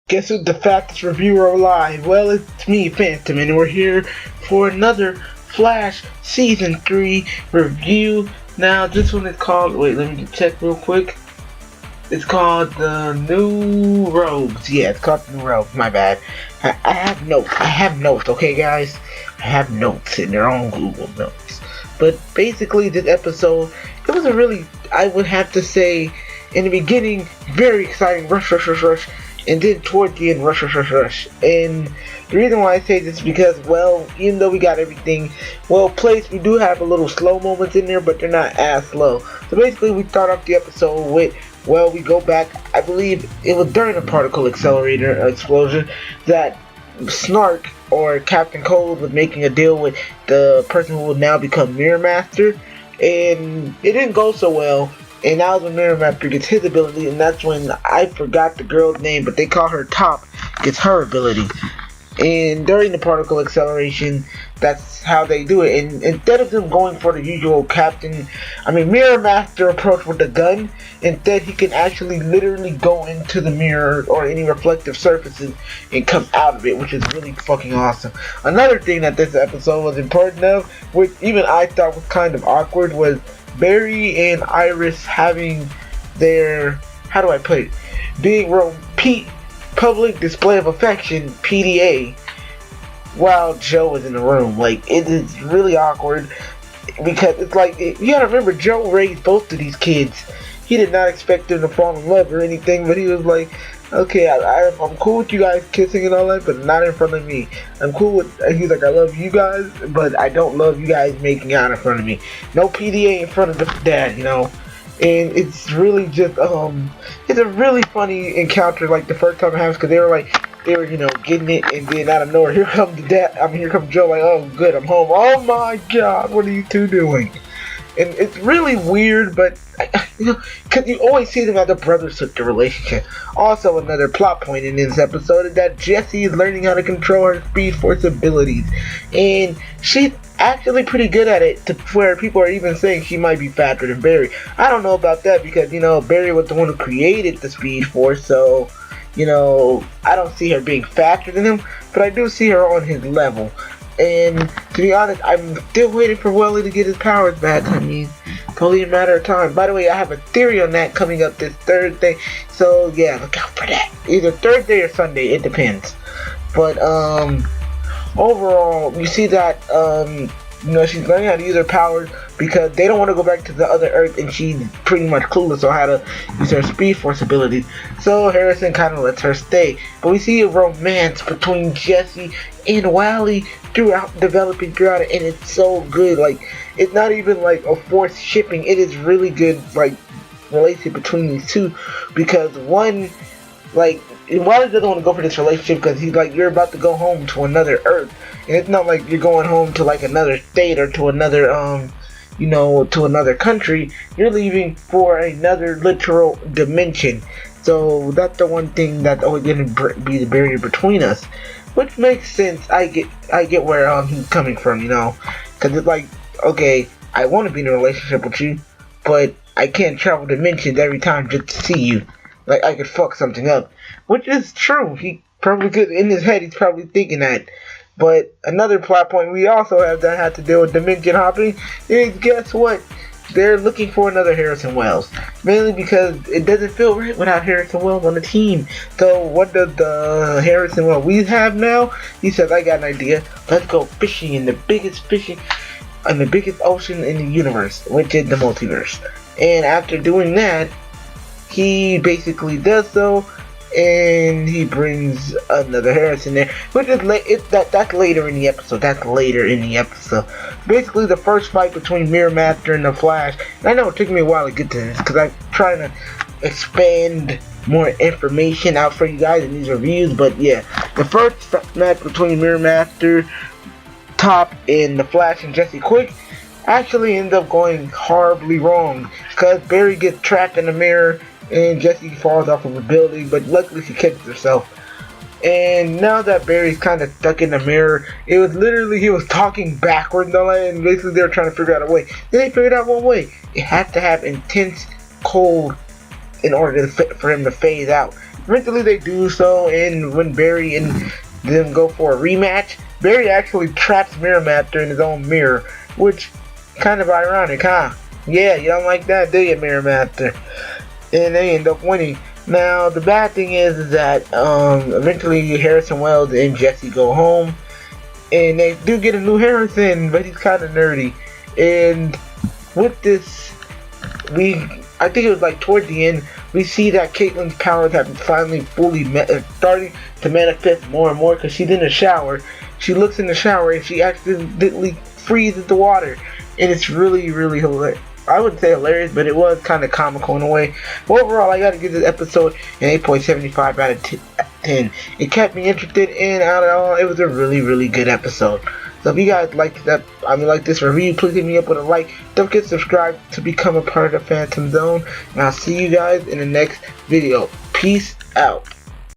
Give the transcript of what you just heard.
Guess who's the fastest reviewer alive? Well, it's me, Phantom, and we're here for another Flash Season 3 review. Now, this one is called, wait, let me check real quick. It's called the New Rouges. Yeah, it's called the New Rouges, my bad. I have notes, okay, guys? I have notes, and they're on Google Notes. But basically, this episode, it was a really, I would have to say, in the beginning, very exciting, rush. And then toward the end, rush. And the reason why I say this is because, well, even though we got everything well placed, we do have a little slow moments in there, but they're not as slow. So basically, we start off the episode with, well, we go back, I believe it was during a particle accelerator explosion that Snark, or Captain Cold, was making a deal with the person who will now become Mirror Master. And it didn't go so well. And that was when Mirror Master gets his ability, and that's when I forgot the girl's name, but they call her Top, gets her ability. And during the particle acceleration, that's how they do it. And instead of them going for the usual Mirror Master approach with the gun, instead he can actually literally go into the mirror or any reflective surfaces and come out of it, which is really fucking awesome. Another thing that this episode was important of, which even I thought was kind of awkward, was Barry and Iris having their, how do I put it, being public display of affection, PDA, while Joe is in the room. Like, it is really awkward, because it's like, you gotta remember, Joe raised both of these kids. He did not expect them to fall in love or anything, but he was like, okay, I'm cool with you guys kissing and all that, but not in front of me. I'm cool with, he's like, I love you guys, but I don't love you guys making out in front of me. No PDA in front of the dad, you know. And it's really just, it's a really funny encounter, like the first time it happens, because they were, you know, getting it, and then out of nowhere, here comes the dad, here comes Joe, like, oh, good, I'm home. Oh my god, what are you two doing? And it's really weird, but, you know, because you always see them as the brothers with the relationship. Also, another plot point in this episode is that Jessie is learning how to control her Speed Force abilities. And she's actually pretty good at it, to where people are even saying she might be faster than Barry. I don't know about that, because, you know, Barry was the one who created the Speed Force, so, you know, I don't see her being faster than him, but I do see her on his level. And to be honest, I'm still waiting for Welly to get his powers back. I mean, it's only a matter of time. By the way, I have a theory on that coming up this Thursday. So yeah, look out for that. Either Thursday or Sunday, it depends. But overall, you see that you know, she's learning how to use her powers because they don't want to go back to the other Earth, and she's pretty much clueless on how to use her Speed Force abilities. So Harrison kind of lets her stay. But we see a romance between Jessie and Wally developing throughout it, and it's so good. Like, it's not even like a forced shipping. It is really good, like, relationship between these two, because one, like, Wally doesn't want to go for this relationship because he's like, you're about to go home to another Earth, and it's not like you're going home to like another state or to another you know, to another country. You're leaving for another literal dimension. So that's the one thing that's always going to be the barrier between us, which makes sense. I get where he's coming from, you know, because it's like, okay, I want to be in a relationship with you, but I can't travel dimensions every time just to see you. Like, I could fuck something up, which is true. He probably could. In his head, he's probably thinking that. But another plot point we also have that had to deal with dimension hopping is, guess what? They're looking for another Harrison Wells. Mainly because it doesn't feel right without Harrison Wells on the team. So what does the Harrison Wells we have now? He says, I got an idea. Let's go fishing in the biggest ocean in the universe, which is the multiverse. And after doing that, he basically does so, and he brings another Harrison there, which is that's later in the episode. Basically, the first fight between Mirror Master and the Flash. And I know it took me a while to get to this because I'm trying to expand more information out for you guys in these reviews. But yeah, the first match between Mirror Master, Top, and the Flash and Jesse Quick actually ends up going horribly wrong because Barry gets trapped in the mirror and Jessie falls off of a building, but luckily she catches herself. And now that Barry's kind of stuck in the mirror, it was literally, he was talking backwards and basically they were trying to figure out a way. Then they figured out one way. It had to have intense cold in order for him to phase out. eventually they do so, and when Barry and them go for a rematch, Barry actually traps Mirror Master in his own mirror, which kind of ironic, huh? Yeah, you don't like that, do you, Mirror Master? And they end up winning. Now, the bad thing is that eventually Harrison Wells and Jesse go home, and they do get a new Harrison, but he's kind of nerdy. And with this, I think it was like toward the end, we see that Caitlyn's powers have finally fully starting to manifest more and more, because she's in the shower. She looks in the shower and she accidentally freezes the water, and it's really, really hilarious. I wouldn't say hilarious, but it was kind of comical in a way. But overall, I gotta give this episode an 8.75 out of 10. It kept me interested, and out of all, it was a really, really good episode. So if you guys like this review, please hit me up with a like. Don't forget to subscribe to become a part of the Phantom Zone. And I'll see you guys in the next video. Peace out.